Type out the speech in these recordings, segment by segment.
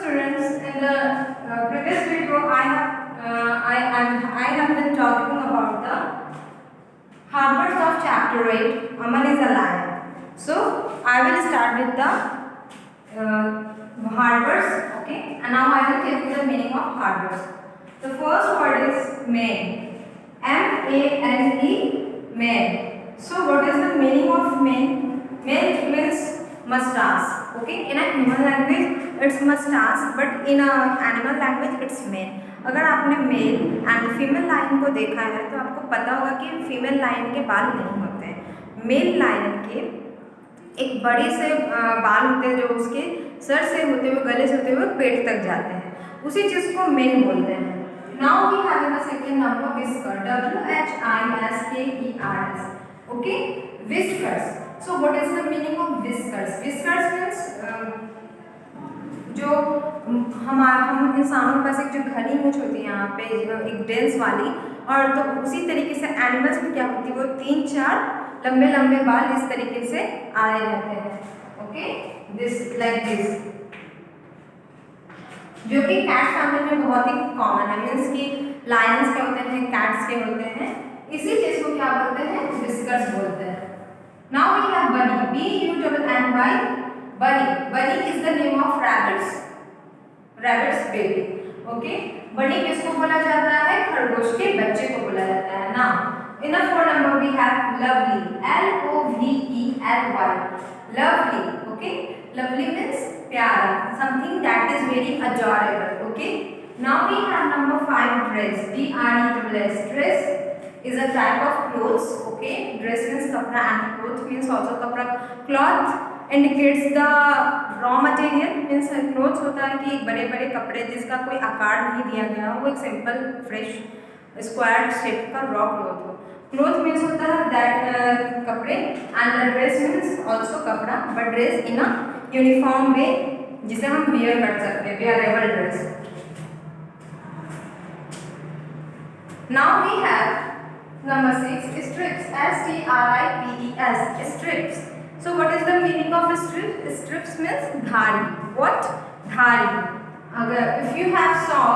students, in the previous video, I have been talking about the Harvard of chapter 8. Aman is a lion. So I will start with the Harvards. Okay, and now I will tell you the meaning of Harvards. The first word is mane. M-A-N-E, mane. So what is the meaning of mane? Mane means mustache. Okay, in a human language it's mustache, but in a animal language it's mane. अगर आपने male and female lion को देखा है तो आपको पता होगा कि फीमेल लायन के बाल नहीं होते हैं। मेल लायन के एक बड़े से बाल होते हैं जो उसके सर से होते हुए गले से होते हुए पेट तक जाते हैं, उसी चीज़ को मेल बोलते हैं। Now we have the second number whisker, WHISKERS. Okay, whiskers. So what is the meaning of whiskers? Whiskers means जो हम इंसानों के पास एक जो घनी मूंछ होती है यहाँ पे एक डेंस वाली, और तो उसी तरीके से एनिमल्स में क्या होती है, वो 3-4 लंबे लंबे बाल इस तरीके से आए रहते हैं। ओके, दिस लाइक दिस, जो कि कैट फैमिली में बहुत ही कॉमन है। मीन्स कि लायंस के होते हैं, कैट्स के होते हैं, इसी चीज को क्या बोलते हैं, विस्कर्स बोलते हैं। नाउ वी हैव बनी, BUNNY, बनी. बनी is the name of rabbits baby. Okay, बनी किसको बोला जाता है, खरगोश के बच्चे को बोला जाता है ना। In the fourth number we have lovely, LOVELY, lovely. Okay, lovely means प्यारा, something that is very adorable. Okay, now we have number 5 dress, DRESS. Dress is a type of clothes. Okay, dress means kapra and cloth means also kapra. Cloth indicates the raw material, means clothes होता है कि एक बड़े बड़े कपड़े जिसका कोई आकार नहीं दिया गया हो, वो एक सिंपल फ्रेश स्क्वायर शेप का रॉ क्लॉथ हो. क्लॉथ मीन्स होता है दैट कपड़े, and the dress means also कपड़ा, but dress in a uniform way जिसे हम वियर कर सकते हैं, wearable dress. Now we have number 6 strips, STRIPS, strips. So what is the meaning of strips? Strips means dhari. What? Dhari. अगर if you have saw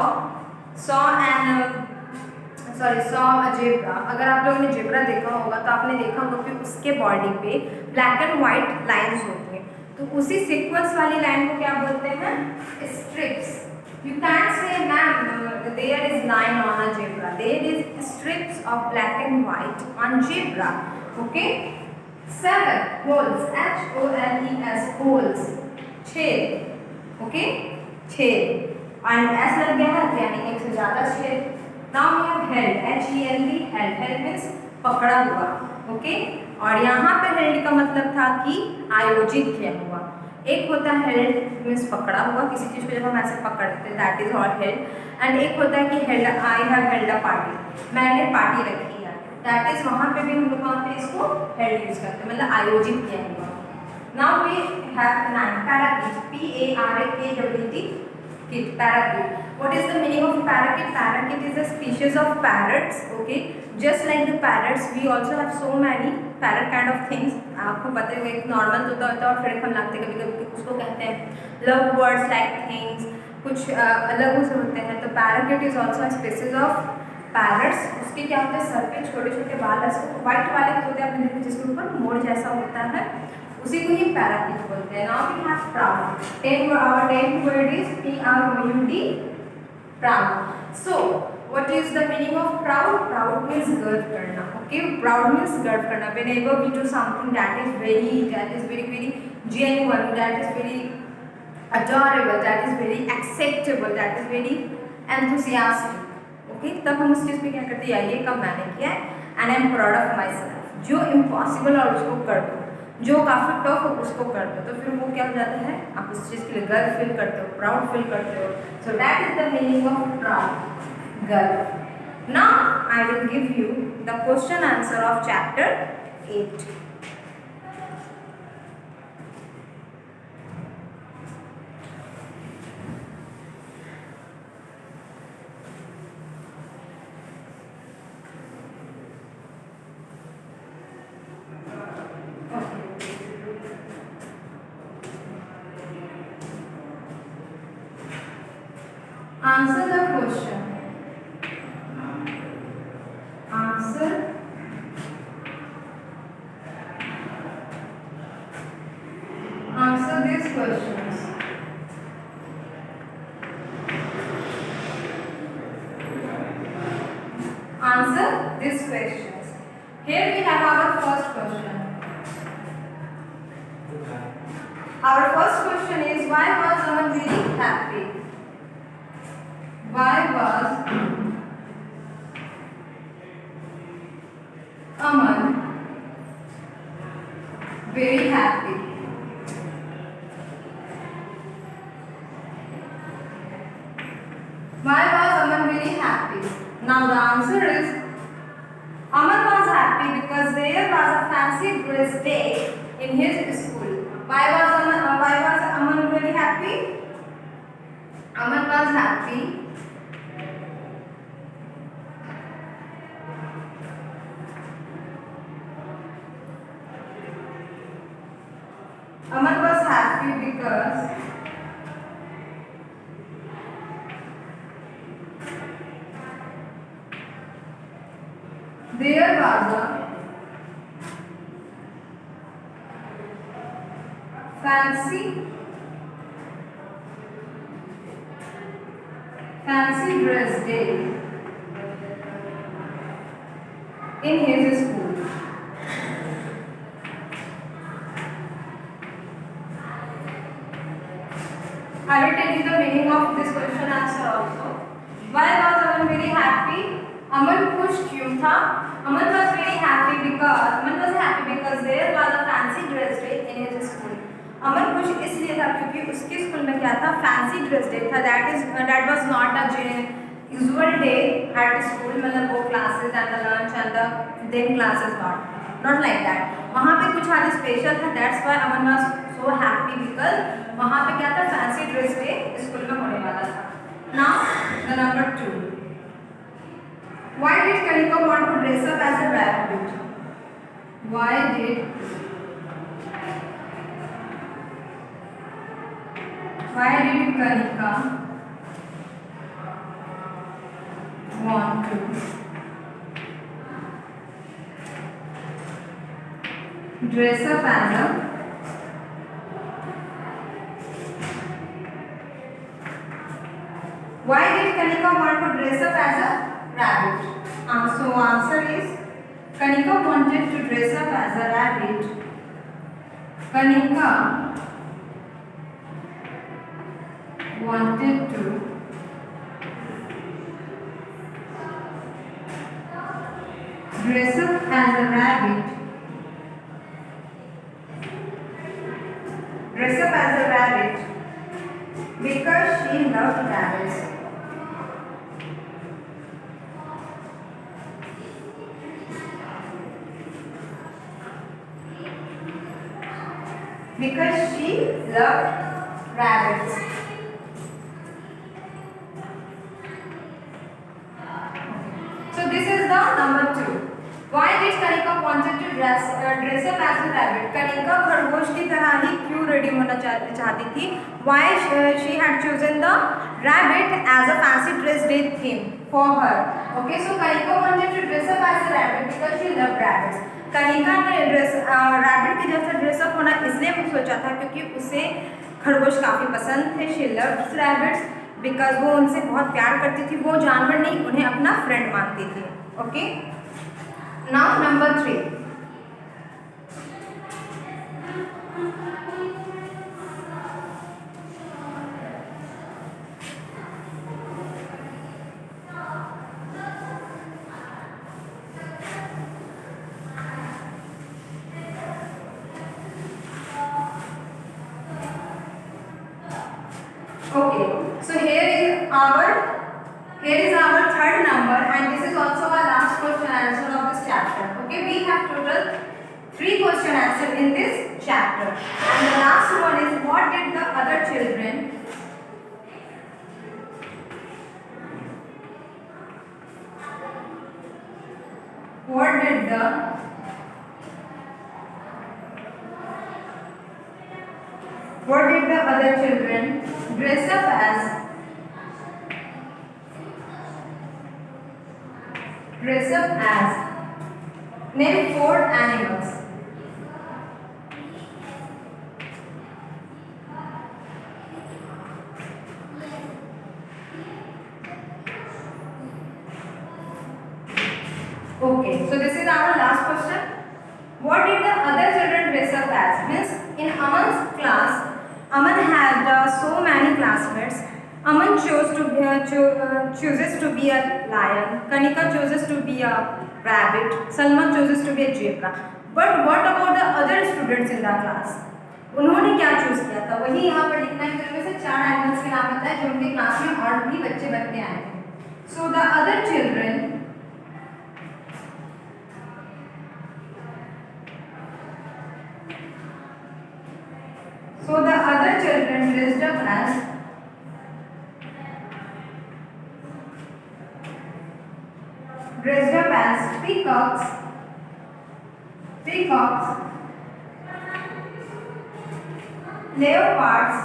a zebra, अगर आप लोगों ने जेब्रा देखा होगा तो आपने देखा होगा कि उसके बॉडी पे ब्लैक एंड व्हाइट लाइंस होती हैं, तो उसी सीक्वेंस वाली लाइन को क्या बोलते हैं, strips. You can't say ma'am there is line on a zebra. There is strips of black and white on zebra. Okay. 7 holes, HOLES, holes, छेद. Okay, छेद, and S लग गया है यानी एक से ज़्यादा छेद. Now we have held, HELD, held means पकड़ा हुआ. Okay, और यहाँ पे held का मतलब था कि आयोजित किया हुआ. एक होता है हेल्ड मीन्स पकड़ा हुआ, किसी चीज़ को जब हम ऐसे पकड़ते हैं that is all held. And एक होता है कि held, I have held a party, मैंने पार्टी रखी है, दैट इज वहाँ पे भी हम लोग वहाँ पे इसको हेल्ड यूज करते हैं, मतलब आयोजित किया हुआ. Now we have 9 parakeet, PARAKIT, kit, parakeet. What is the meaning of parakeet? Parakeet is a species of parrots. Okay, just like the parrots, we also have so many parrot kind of things. आपको पता है एक normal तोता होता है और फिर हम लाते कभी कभी उसको कहते हैं लव बर्ड्स लाइक थिंग्स, कुछ अलग उसे होते हैं. तो parakeet is also a species of parrots. उसके क्या होते हैं, सर पे छोटे छोटे बाल ऐसे व्हाइट वाले होते हैं, आपने देखे जिसके ऊपर मोर जैसा होता है, उसी को ही पैराकीट बोलते हैं. Now we have proud. Our 10th word is PROUD, proud. So what is the meaning of proud? Proud means गर्व करना. Okay, proud means गर्व करना. Whenever we do something that is very genuine, that is very adorable, that is very acceptable, that is very enthusiastic. Okay, तब हम उस चीज़ पे क्या करते हैं, ये काम मैंने किया है and I am proud of myself. जो impossible और उसको कर दो, जो काफ़ी टफ हो उसको कर दो, तो फिर वो क्या हो जाता है, आप उस चीज़ के लिए गर्व फील करते हो, प्राउड फील करते हो. So that is the meaning of proud, गर्व. Now I will give you the question answer of chapter 8. Answer the question. Answer these questions. Answer these questions. Here we have our first question. Our first question is, why was Aman very happy? Why was Aman very happy? Why was Aman very happy? Now the answer is, Aman was happy because there was a fancy dress day in his school. Why was Aman very happy? Aman was happy because there was a fancy dress day in his school. I will tell you the meaning of this question answer also. Why was Aman very happy? Aman खुश क्यों था? Aman was happy because there was a fancy dress day in his school. अमन खुश इसलिए था क्योंकि उसके school में क्या था, फैंसी ड्रेस डे था. that was not a usual day at school. मतलब वो classes and the lunch and the then classes not like that. वहाँ पे कुछ आज स्पेशल था. that's why Aman was so happy because वहाँ पे क्या था, फैंसी ड्रेस डे स्कूल में होने वाला था. Now the number 2. Why did Kanika want to dress up as a rabbit? Why did Kanika want to dress up as a Why did Kanika want to dress up as a rabbit? So answer is, Kanika wanted to dress up as a rabbit. Kanika wanted to dress up as a rabbit. Because she loved rabbits. Because she loved rabbits. So this is the number 2. Why did Kanika wanted to dress up as a rabbit? Kanika खरगोश की तरह ही क्यों ready होना चाहती थी? Why she had chosen the rabbit as a fancy dress day theme for her? Okay, so Kanika wanted to dress up as a rabbit because she loved rabbits. Kanika ने rabbit के जैसा ड्रेसअप होना इसलिए सोचा था क्योंकि उसे खरगोश काफ़ी पसंद थे. शी लव्ड रैबिट्स बिकॉज वो उनसे बहुत प्यार करती थी. वो जानवर नहीं, उन्हें अपना फ्रेंड मानती थी. Okay, now number 3. Okay, so here is our third number, and this is also our last question answer of this chapter. Okay, we have total 3 question answer in this chapter, and the last one is, what did the other children dress up as dress up as. Name 4 animals. Okay, so this is our last question. What did the other children dress up as? Means in Aman's class, Aman had so many classmates. Aman chooses to be a lion. Kanika chooses to be a rabbit. Salma chooses to be a zebra. But what about the other students in the class? उन्होंने क्या choose किया था? वही यहाँ पर लिखना है। फिर में से 4 एनिमल्स के नाम बताए जो उनके क्लास में और भी बच्चे बन के आए थे। So the other children. So the other children dressed up as peacocks, leopards,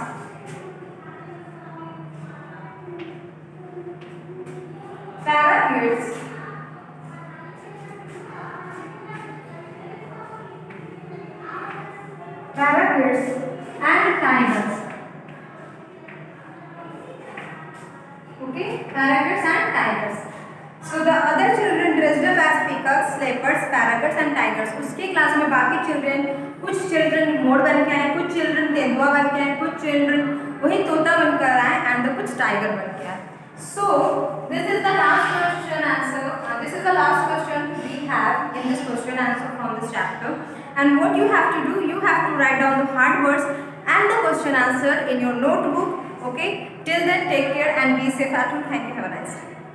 parakeets, and tigers. Okay, parakeets and tigers. So the other children dressed up as peacocks, leopards, parakeets and tigers. उसके class में बाकी कुछ children मोर बन के आए, कुछ children तेंदुआ बन के आए, कुछ चिल्ड्रन वही तोता बनकर आए एंड कुछ टाइगर बन के आए. So this is the last question answer. This is the last question we have in this question answer from this chapter. And what you have to do, you have to write down the hard words and the question answer in your notebook. Okay. Till then, take care and be safe at home. Thank you. Have a nice day.